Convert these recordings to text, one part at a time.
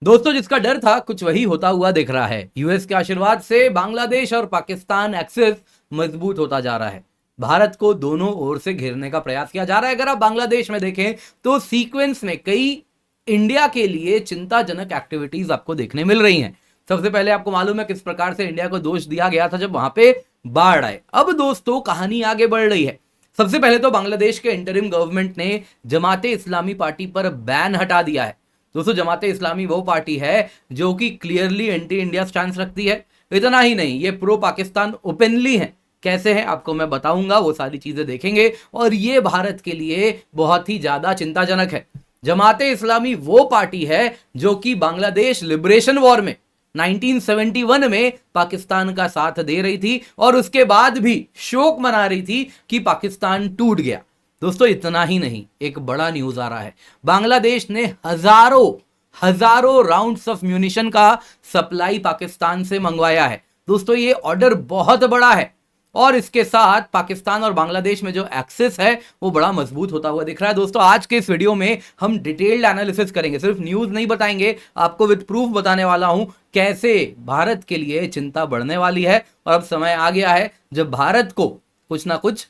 दोस्तों, जिसका डर था कुछ वही होता हुआ दिख रहा है। यूएस के आशीर्वाद से बांग्लादेश और पाकिस्तान एक्सिस मजबूत होता जा रहा है। भारत को दोनों ओर से घेरने का प्रयास किया जा रहा है। अगर आप बांग्लादेश में देखें तो सीक्वेंस में कई इंडिया के लिए चिंताजनक एक्टिविटीज आपको देखने मिल रही हैं। सबसे पहले आपको मालूम है किस प्रकार से इंडिया को दोष दिया गया था जब वहां पे बाढ़ आए। अब दोस्तों कहानी आगे बढ़ रही है। सबसे पहले तो बांग्लादेश के इंटरिम गवर्नमेंट ने जमाते इस्लामी पार्टी पर बैन हटा दिया है। दोस्तों, जमाते इस्लामी वो पार्टी है जो कि क्लियरली एंटी इंडिया स्टैंड रखती है। इतना ही नहीं, ये प्रो पाकिस्तान ओपनली है। कैसे है आपको मैं बताऊंगा, वो सारी चीजें देखेंगे। और ये भारत के लिए बहुत ही ज्यादा चिंताजनक है। जमाते इस्लामी वो पार्टी है जो कि बांग्लादेश लिबरेशन वॉर में 1971 में पाकिस्तान का साथ दे रही थी और उसके बाद भी शोक मना रही थी कि पाकिस्तान टूट गया। दोस्तों, इतना ही नहीं, एक बड़ा न्यूज आ रहा है। बांग्लादेश ने हजारों राउंड्स ऑफ म्यूनिशन का सप्लाई पाकिस्तान से मंगवाया है। दोस्तों, ये ऑर्डर बहुत बड़ा है और इसके साथ पाकिस्तान और बांग्लादेश में जो एक्सेस है वो बड़ा मजबूत होता हुआ दिख रहा है। दोस्तों, आज के इस वीडियो में हम डिटेल्ड एनालिसिस करेंगे, सिर्फ न्यूज नहीं बताएंगे, आपको विद प्रूफ बताने वाला हूं कैसे भारत के लिए चिंता बढ़ने वाली है। और अब समय आ गया है जब भारत को कुछ ना कुछ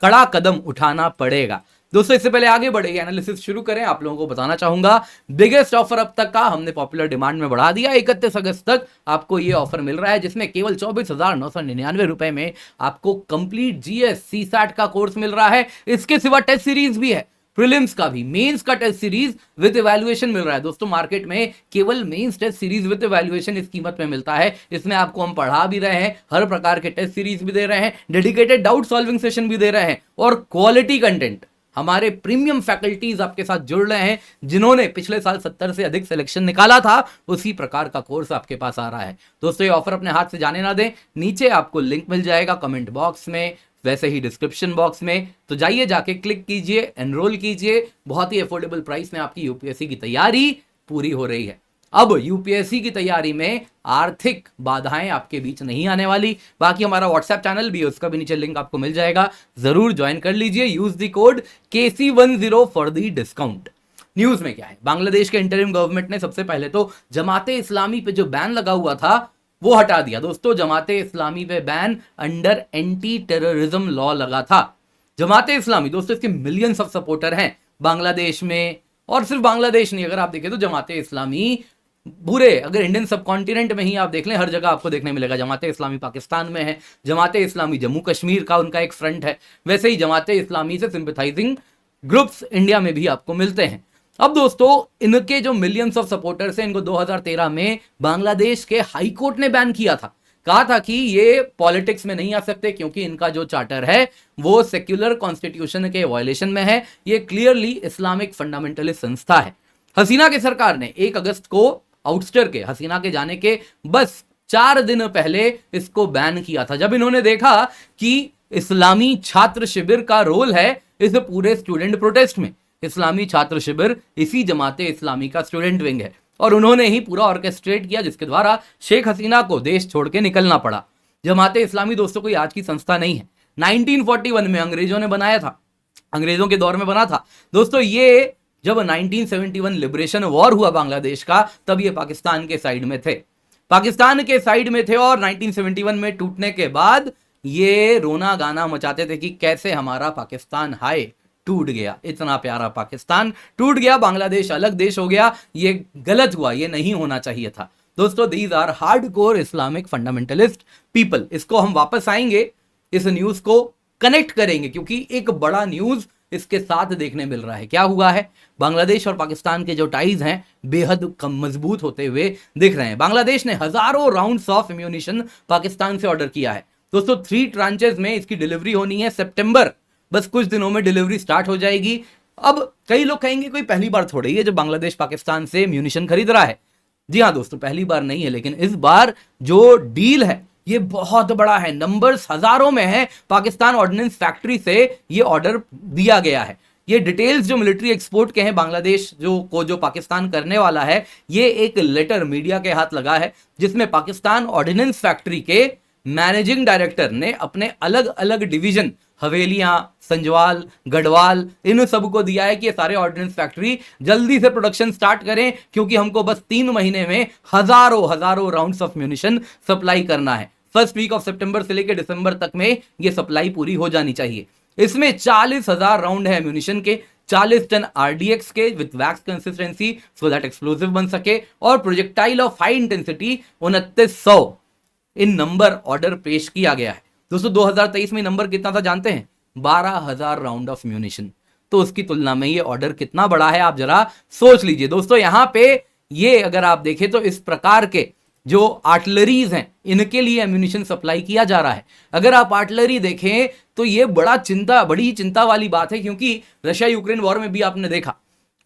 कड़ा कदम उठाना पड़ेगा। दोस्तों, इससे पहले आगे बढ़े एनालिसिस शुरू करें, आप लोगों को बताना चाहूंगा बिगेस्ट ऑफर अब तक का हमने पॉपुलर डिमांड में बढ़ा दिया। 31 अगस्त तक आपको ये ऑफर मिल रहा है जिसमें केवल 24,999 रुपए में आपको कंप्लीट जीएस सीसैट का कोर्स मिल रहा है। इसके सिवा टेस्ट सीरीज भी है, प्रीलिम्स का भी, मेंस का टेस्ट सीरीज विद इवैल्यूएशन मिल रहा है। दोस्तों, मार्केट में केवल mains test series with evaluation इस कीमत में मिलता है। इसमें आपको हम पढ़ा भी रहे हैं, हर प्रकार के टेस्ट सीरीज भी दे रहे हैं, डेडिकेटेड डाउट सॉल्विंग सेशन भी दे रहे हैं और क्वालिटी कंटेंट। हमारे प्रीमियम फैकल्टीज आपके साथ जुड़ रहे हैं जिन्होंने पिछले साल 70 से अधिक सिलेक्शन निकाला था, उसी प्रकार का कोर्स आपके पास आ रहा है। दोस्तों, ये ऑफर अपने हाथ से जाने ना दें, नीचे आपको लिंक मिल जाएगा कमेंट बॉक्स में, वैसे ही डिस्क्रिप्शन बॉक्स में। तो जाइए, जाके क्लिक कीजिए, एनरोल कीजिए। बहुत ही अफोर्डेबल प्राइस में आपकी यूपीएससी की तैयारी पूरी हो रही है। अब यूपीएससी की तैयारी में आर्थिक बाधाएं आपके बीच नहीं आने वाली। बाकी हमारा व्हाट्सएप चैनल भी है, उसका भी नीचे लिंक आपको मिल जाएगा, जरूर ज्वाइन कर लीजिए। Use the code KC10 for the discount. News में क्या है, बांग्लादेश के इंटरिम गवर्नमेंट ने सबसे पहले तो जमाते इस्लामी पे जो बैन लगा हुआ था वो हटा दिया। दोस्तों, जमाते इस्लामी पे ban under anti terrorism law लगा था। जमाते इस्लामी, दोस्तों, इसके मिलियंस ऑफ सपोर्टर हैं बांग्लादेश में। और सिर्फ बांग्लादेश नहीं, अगर आप देखें तो जमाते इस्लामी पूरे, अगर इंडियन सब कॉन्टिनेंट में ही आप देख लें, हर जगह आपको देखने मिलेगा। जमाते इस्लामी पाकिस्तान में है, जमाते इस्लामी जम्मू कश्मीर का उनका एक फ्रंट है, वैसे ही जमाते इस्लामी से सिंपैथाइजिंग ग्रुप्स इंडिया में भी आपको मिलते हैं। अब दोस्तों, इनके जो मिलियंस ऑफ सपोर्टर्स हैं, इनको 2013 में बांग्लादेश के हाई कोर्ट ने बैन किया था। कहा था कि ये पॉलिटिक्स में नहीं आ सकते क्योंकि इनका जो चार्टर है वो सेक्युलर कॉन्स्टिट्यूशन के वायलेशन में है, ये क्लियरली इस्लामिक फंडामेंटलिस्ट संस्था है। हसीना की सरकार ने 1 अगस्त को आउटस्टर के, हसीना के जाने के बस 4 दिन पहले इसको बैन किया था, जब इन्होंने देखा कि इस्लामी छात्र शिविर का रोल है इस पूरे स्टूडेंट प्रोटेस्ट में। इस्लामी छात्र शिविर इसी जमाते इस्लामी का स्टूडेंट विंग है और उन्होंने ही पूरा ऑर्केस्ट्रेट किया, जिसके द्वारा शेख हसीना को देश छोड़ के निकलना पड़ा। जमाते इस्लामी दोस्तों कोई आज की संस्था नहीं है, 1941 में अंग्रेजों ने बनाया था, अंग्रेजों के दौर में बना था। दोस्तों, ये जब 1971 लिबरेशन वॉर हुआ बांग्लादेश का, तब ये पाकिस्तान के साइड में थे, पाकिस्तान के साइड में थे। और 1971 में टूटने के बाद ये रोना गाना मचाते थे कि कैसे हमारा पाकिस्तान हाय टूट गया, इतना प्यारा पाकिस्तान टूट गया, बांग्लादेश अलग देश हो गया, ये गलत हुआ, ये नहीं होना चाहिए था। दोस्तों, these are hardcore Islamic fundamentalist people. इसको हम वापस आएंगे, इस न्यूज को कनेक्ट करेंगे क्योंकि एक बड़ा न्यूज इसके साथ देखने मिल रहा है। क्या हुआ है, बांग्लादेश और पाकिस्तान के जो टाइज हैं बेहद कम मजबूत होते हुए दिख रहे हैं। बांग्लादेश ने हजारों राउंड्स ऑफ एम्यूनिशन पाकिस्तान से ऑर्डर किया है। दोस्तों, 3 ट्रांचेस में इसकी डिलीवरी होनी है सितंबर, बस कुछ दिनों में डिलीवरी स्टार्ट हो जाएगी। अब कई लोग कहेंगे कोई पहली बार थोड़ी है जब बांग्लादेश पाकिस्तान से म्यूनिशन खरीद रहा है। जी हाँ दोस्तों, पहली बार नहीं है, लेकिन इस बार जो डील है ये बहुत बड़ा है, नंबर्स हजारों में है। पाकिस्तान ऑर्डिनेंस फैक्ट्री से ये ऑर्डर दिया गया है। ये डिटेल्स जो मिलिट्री एक्सपोर्ट के हैं बांग्लादेश जो पाकिस्तान करने वाला है, ये एक लेटर मीडिया के हाथ लगा है जिसमें पाकिस्तान ऑर्डिनेंस फैक्ट्री के मैनेजिंग डायरेक्टर ने अपने अलग अलग डिवीजन हवेलियां, संजवाल, गढ़वाल, इन सबको दिया है कि ये सारे ऑर्डिनेंस फैक्ट्री जल्दी से प्रोडक्शन स्टार्ट करें, क्योंकि हमको बस 3 महीने में हजारों राउंड्स ऑफ म्यूनिशन सप्लाई करना है। फर्स्ट वीक ऑफ सितंबर से लेकर दिसंबर तक में ये सप्लाई पूरी हो जानी चाहिए। इसमें 40,000 राउंड है म्यूनिशन के, 40 टन आरडीएक्स के with wax consistency so that explosive बन सके, और projectile of high intensity 2900 in number order पेश किया गया है। दोस्तों 2023 में नंबर कितना था जानते हैं? 12,000 राउंड ऑफ म्यूनिशन। तो उसकी तुलना में ये ऑर्डर कितना बड़ा है आप जरा सोच लीजिए। दोस्तों यहां पे ये अगर आप देखें तो इस प्रकार के जो आर्टिलरीज हैं इनके लिए एम्यूनिशन सप्लाई किया जा रहा है। अगर आप आर्टिलरी देखें तो ये बड़ी चिंता वाली बात है, क्योंकि रशिया यूक्रेन वॉर में भी आपने देखा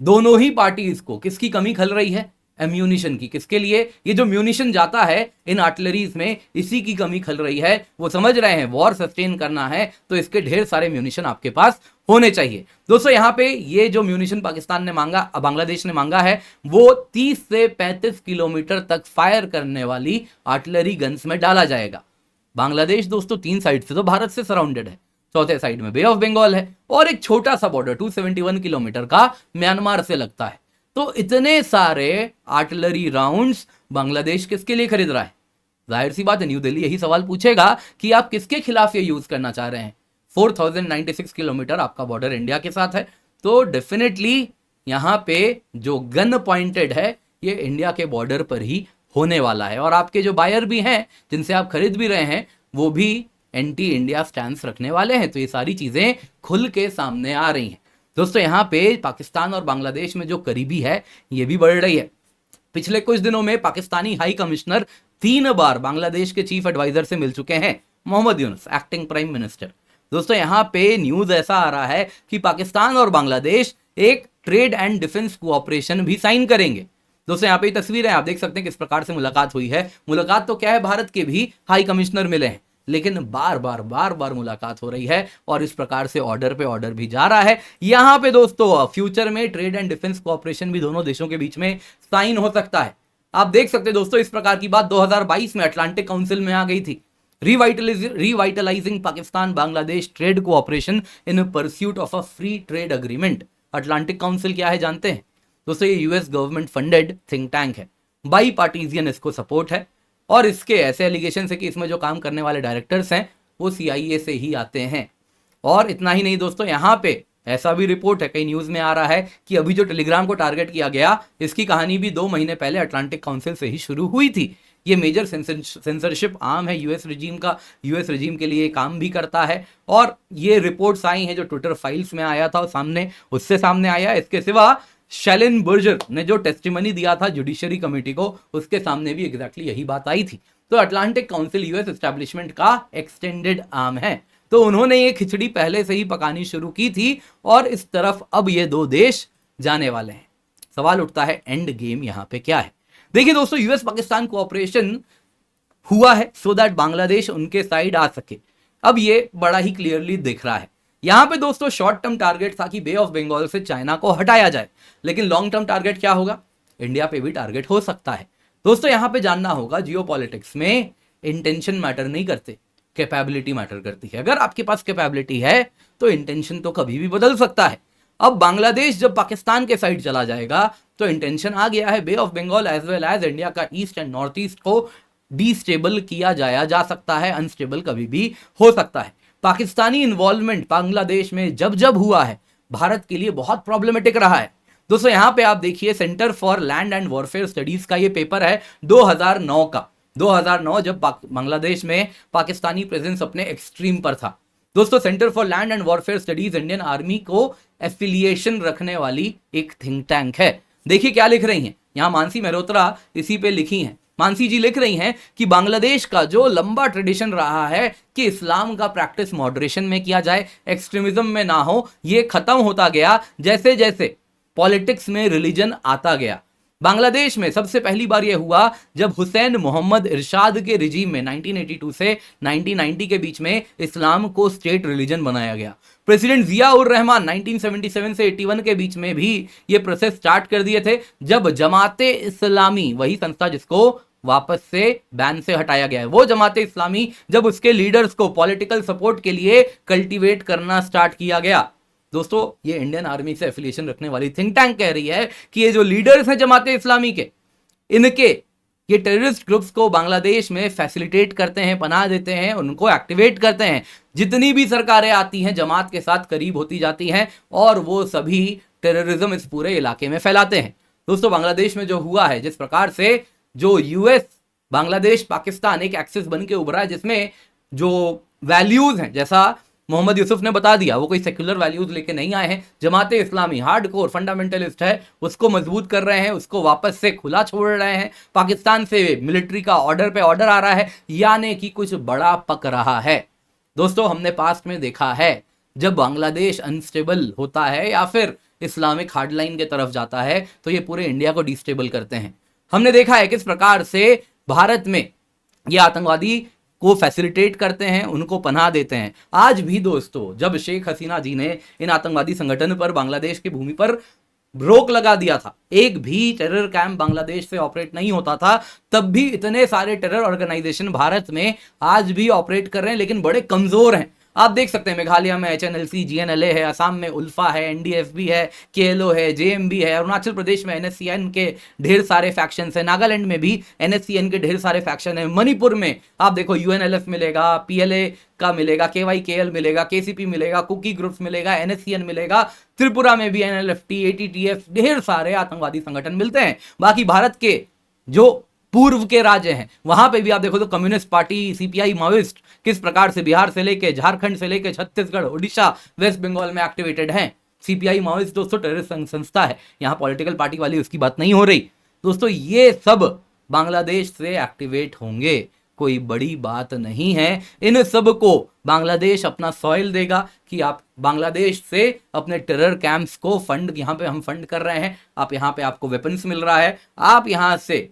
दोनों ही पार्टीज को किसकी कमी खल रही है? एम्यूनिशन की। किसके लिए? ये जो म्यूनिशन जाता है इन आर्टिलरीज में, इसी की कमी खल रही है। वो समझ रहे हैं वॉर सस्टेन करना है तो इसके ढेर सारे म्यूनिशन आपके पास होने चाहिए। दोस्तों यहां पे ये जो म्यूनिशन पाकिस्तान ने मांगा, बांग्लादेश ने मांगा है, वो 30 से 35 किलोमीटर तक फायर करने वाली आर्टिलरी गन्स में डाला जाएगा। बांग्लादेश दोस्तों 3 साइड से तो भारत से सराउंडेड है, चौथे साइड में बे ऑफ बंगाल है, और एक छोटा सा बॉर्डर 271 किलोमीटर का म्यांमार से लगता है। तो इतने सारे आर्टिलरी राउंड्स बांग्लादेश किसके लिए खरीद रहा है? जाहिर सी बात है न्यू दिल्ली यही सवाल पूछेगा कि आप किसके खिलाफ ये यूज करना चाह रहे हैं। 4096 किलोमीटर आपका बॉर्डर इंडिया के साथ है, तो डेफिनेटली यहां पे जो गन पॉइंटेड है ये इंडिया के बॉर्डर पर ही होने वाला है। और आपके जो बायर भी हैं जिनसे आप खरीद भी रहे हैं वो भी एंटी इंडिया स्टैंस रखने वाले हैं। तो ये सारी चीजें खुल के सामने आ रही हैं। दोस्तों यहाँ पे पाकिस्तान और बांग्लादेश में जो करीबी है ये भी बढ़ रही है। पिछले कुछ दिनों में पाकिस्तानी हाई कमिश्नर 3 बार बांग्लादेश के चीफ एडवाइजर से मिल चुके हैं, Mohammad Yunus acting prime minister. दोस्तों यहाँ पे न्यूज ऐसा आ रहा है कि पाकिस्तान और बांग्लादेश एक ट्रेड एंड डिफेंस कोऑपरेशन भी साइन करेंगे। दोस्तों यहाँ पे तस्वीरें आप देख सकते हैं किस प्रकार से मुलाकात हुई है। मुलाकात तो क्या है, भारत के भी हाई कमिश्नर मिले हैं, लेकिन बार बार मुलाकात हो रही है और इस प्रकार से ऑर्डर पे ऑर्डर भी जा रहा है। यहां पे दोस्तों फ्यूचर में ट्रेड एंड डिफेंस कोऑपरेशन भी दोनों देशों के बीच में साइन हो सकता है। आप देख सकते हैं दोस्तों इस प्रकार की बात 2022 में अटलांटिक काउंसिल में आ गई थी। Revitalising Pakistan Bangladesh trade cooperation in pursuit of a free trade agreement. Atlantic council क्या है जानते हैं दोस्तों? ये US government funded think tank है, बाई पार्टीजियन इसको सपोर्ट है, और इसके ऐसे एलिगेशन है कि इसमें जो काम करने वाले डायरेक्टर्स हैं वो CIA से ही आते हैं। और इतना ही नहीं दोस्तों, यहाँ पे ऐसा भी रिपोर्ट है, कई न्यूज में आ रहा है कि अभी जो टेलीग्राम को टारगेट किया गया इसकी कहानी भी 2 महीने पहले अटलांटिक काउंसिल से ही शुरू हुई थी। ये मेजर सेंसरशिप आर्म है यूएस रिजीम का, यूएस रिजीम के लिए काम भी करता है। और ये रिपोर्ट्स आई हैं जो ट्विटर फाइल्स में आया था सामने, उससे सामने आया। इसके सिवा शैलिन बुर्जर ने जो टेस्टिमनी दिया था जुडिशरी कमेटी को, उसके सामने भी एग्जैक्टली यही बात आई थी। तो अटलांटिक काउंसिल यूएस एस्टैब्लिशमेंट का एक्सटेंडेड आर्म है, तो उन्होंने ये खिचड़ी पहले से ही पकानी शुरू की थी और इस तरफ अब ये 2 देश जाने वाले हैं। सवाल उठता है एंड गेम यहां पे क्या है? देखिए दोस्तों, यूएस पाकिस्तान कोऑपरेशन हुआ है सो दैट बांग्लादेश उनके साइड आ सके। अब ये बड़ा ही क्लियरली दिख रहा है। यहां पे दोस्तों शॉर्ट टर्म टारगेट था कि बे ऑफ बंगाल से चाइना को हटाया जाए, लेकिन लॉन्ग टर्म टारगेट क्या होगा? इंडिया पे भी टारगेट हो सकता है। दोस्तों यहां पे जानना होगा, जियोपॉलिटिक्स में इंटेंशन मैटर नहीं करते, कैपेबिलिटी मैटर करती है। अगर आपके पास कैपेबिलिटी है तो इंटेंशन तो कभी भी बदल सकता है। अब बांग्लादेश जब पाकिस्तान के साइड चला जाएगा तो इंटेंशन आ गया है, bay of Bengal as well as India का ईस्ट एंड नॉर्थ ईस्ट को डिस्टेबल किया जा सकता है, अनस्टेबल कभी भी हो सकता है। पाकिस्तानी इन्वॉल्वमेंट बांग्लादेश में जब हुआ है भारत के लिए बहुत प्रॉब्लमेटिक रहा है। दोस्तों यहां पे आप देखिए, centre for land and warfare studies का ये पेपर है 2009 का। 2009 जब बांग्लादेश में पाकिस्तानी प्रेजेंस अपने एक्सट्रीम पर था। दोस्तों centre for land and warfare studies Indian army को एफिलिएशन रखने वाली एक थिंक टैंक है। देखिए क्या लिख रही हैं, यहां मानसी मेहरोत्रा इसी पे लिखी हैं। मानसी जी लिख रही हैं कि बांग्लादेश का जो लंबा ट्रेडिशन रहा है कि इस्लाम का प्रैक्टिस मॉडरेशन में किया जाए, एक्सट्रीमिज्म में ना हो, ये खत्म होता गया जैसे जैसे पॉलिटिक्स में रिलीजन आता गया। बांग्लादेश में सबसे पहली बार यह हुआ जब हुसैन मोहम्मद इरशाद के रिजीम में 1982 से 1990 के बीच में इस्लाम को स्टेट रिलीजन बनाया गया। प्रेसिडेंट जिया उर रहमान 1977 से 81 के बीच में भी ये प्रोसेस स्टार्ट कर दिए थे, जब जमाते इस्लामी, वही संस्था जिसको वापस से बैन से हटाया गया है। वो जमाते इस्लामी जब उसके लीडर्स को पॉलिटिकल सपोर्ट के लिए कल्टीवेट करना स्टार्ट किया गया। दोस्तों ये इंडियन आर्मी से एफिलिएशन रखने वाली थिंक टैंक कह रही है कि ये जो लीडर्स हैं जमाते इस्लामी के, इनके ये टेररिस्ट ग्रुप्स को बांग्लादेश में फैसिलिटेट करते हैं, पनाह देते हैं, उनको एक्टिवेट करते हैं। जितनी भी सरकारें आती हैं जमात के साथ करीब होती जाती हैं और वो सभी टेररिज्म इस पूरे इलाके में फैलाते हैं। दोस्तों बांग्लादेश में जो हुआ है, जिस प्रकार से जो यूएस बांग्लादेश पाकिस्तान एक एक्सिस बन के उभरा है, जिसमें जो वैल्यूज हैं, जैसा मोहम्मद यूसुफ ने बता दिया, वो कोई सेक्युलर वैल्यूज लेके नहीं आए हैं। जमाते इस्लामी हार्डकोर फंडामेंटलिस्ट है, उसको मजबूत कर रहे हैं, उसको वापस से खुला छोड़ रहे हैं। पाकिस्तान से मिलिट्री का ऑर्डर पे ऑर्डर आ रहा है, यानी कि कुछ बड़ा पक रहा है। दोस्तों हमने पास्ट में देखा है, जब बांग्लादेश अनस्टेबल होता है या फिर इस्लामिक हार्डलाइन के तरफ जाता है तो ये पूरे इंडिया को डिस्टेबल करते हैं। हमने देखा है किस प्रकार से भारत में ये आतंकवादी को फैसिलिटेट करते हैं, उनको पनाह देते हैं। आज भी दोस्तों जब शेख हसीना जी ने इन आतंकवादी संगठन पर बांग्लादेश की भूमि पर रोक लगा दिया था, एक भी टेरर कैंप बांग्लादेश से ऑपरेट नहीं होता था, तब भी इतने सारे टेरर ऑर्गेनाइजेशन भारत में आज भी ऑपरेट कर रहे हैं, लेकिन बड़े कमजोर हैं। आप देख सकते हैं मेघालय में एचएनएलसी जीएनएलए है, असम में उल्फा है, एनडीएफबी है, केएलओ है, जेएमबी है, अरुणाचल प्रदेश में एनएससीएन के ढेर सारे फैक्शंस है, नागालैंड में भी एनएससीएन के ढेर सारे फैक्शन है, मणिपुर में आप देखो यूएनएलएफ मिलेगा, पीएलए का मिलेगा, केवाईकेएल मिलेगा, केसीपी मिलेगा, कुकी ग्रुप्स मिलेगा, एनएससीएन मिलेगा, त्रिपुरा में भी एनएलएफटी, एटीटीएफ, ढेर सारे आतंकवादी संगठन मिलते हैं। बाकी भारत के जो पूर्व के राज्य हैं वहां पे भी आप देखो तो कम्युनिस्ट पार्टी, सीपीआई, माओइस्ट किस प्रकार से बिहार से लेके झारखंड से लेके छत्तीसगढ़, उड़ीसा, वेस्ट बंगाल में एक्टिवेटेड हैं। सीपीआई माओइस्ट दोस्तों टेररिस्ट संस्था है, यहाँ पॉलिटिकल पार्टी वाली उसकी बात नहीं हो रही। दोस्तों ये सब बांग्लादेश से एक्टिवेट होंगे, कोई बड़ी बात नहीं है। इन सब को बांग्लादेश अपना सॉइल देगा कि आप बांग्लादेश से अपने टेरर कैंप्स को फंड, यहाँ पे हम फंड कर रहे हैं, आप यहाँ पे आपको वेपन्स मिल रहा है, आप यहाँ से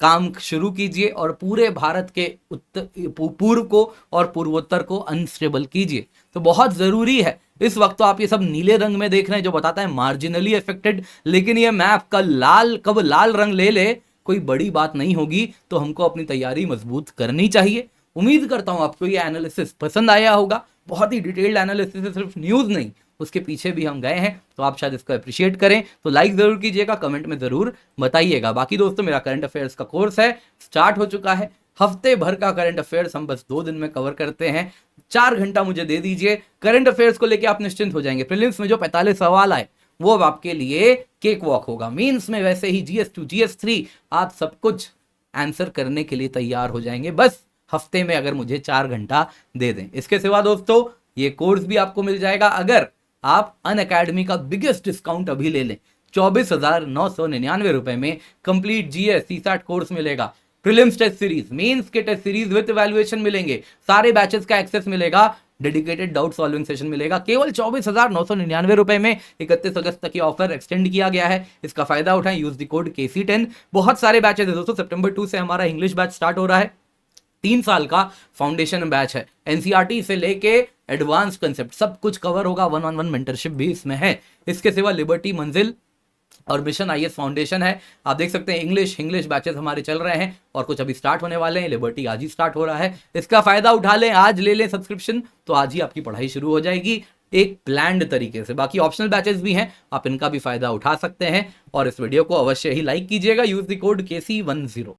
काम शुरू कीजिए और पूरे भारत के पूर्व को और पूर्वोत्तर को अनस्टेबल कीजिए। तो बहुत जरूरी है। इस वक्त तो आप ये सब नीले रंग में देख रहे हैं जो बताता है मार्जिनली अफेक्टेड, लेकिन ये मैप कब लाल रंग ले ले कोई बड़ी बात नहीं होगी। तो हमको अपनी तैयारी मजबूत करनी चाहिए। उम्मीद करता हूं आपको ये एनालिसिस पसंद आया होगा। बहुत ही डिटेल्ड एनालिसिस है, सिर्फ न्यूज नहीं, उसके पीछे भी हम गए हैं, तो आप शायद इसको अप्रिशिएट करें। तो लाइक जरूर कीजिएगा, कमेंट में जरूर बताइएगा। बाकी दोस्तों मेरा करंट अफेयर्स का कोर्स है, स्टार्ट हो चुका है। हफ्ते भर का करंट अफेयर्स हम बस 2 दिन में कवर करते हैं। 4 घंटा मुझे दे दीजिए, करंट अफेयर्स को लेकर आप निश्चिंत हो जाएंगे। प्रीलिम्स में जो 45 सवाल आए वो अब आपके लिए केक वॉक होगा। मेंस में वैसे ही GS2 GS3 आप सब कुछ आंसर करने के लिए तैयार हो जाएंगे, बस हफ्ते में अगर मुझे 4 घंटा दे दें। इसके सिवा दोस्तों ये कोर्स भी आपको मिल जाएगा अगर आप अनअकैडमी का बिगेस्ट डिस्काउंट अभी ले लें। 24,999 रुपए में कंप्लीट GS CSAT कोर्स मिलेगा, प्रीलिम्स टेस्ट सीरीज, मेंस के टेस्ट सीरीज विद इवैल्यूएशन मिलेंगे, सारे बैचेस का एक्सेस मिलेगा, डेडिकेटेड डाउट सॉल्विंग सेशन मिलेगा, केवल 24,999 रुपए में। 31 अगस्त तक ये ऑफर एक्सटेंड किया गया है, इसका फायदा उठाएं, यूज द कोड KC10। बहुत सारे बैचेस है दोस्तों। सितंबर 2 से हमारा इंग्लिश बैच स्टार्ट हो रहा है, 3 साल का फाउंडेशन बैच है, एनसीईआरटी से लेके एडवांस कंसेप्ट सब कुछ कवर होगा, 1-on-1 मेंटरशिप भी इसमें है। इसके सिवा लिबर्टी मंजिल और मिशन IAS फाउंडेशन है। आप देख सकते हैं इंग्लिश बैचेस हमारे चल रहे हैं और कुछ अभी स्टार्ट होने वाले हैं। लिबर्टी आज ही स्टार्ट हो रहा है, इसका फायदा उठा लें, आज ले लें सब्सक्रिप्शन, तो आज ही आपकी पढ़ाई शुरू हो जाएगी एक प्लान्ड तरीके से। बाकी ऑप्शनल बैचेस भी हैं, आप इनका भी फायदा उठा सकते हैं। और इस वीडियो को अवश्य ही लाइक कीजिएगा, यूज द कोड KC10।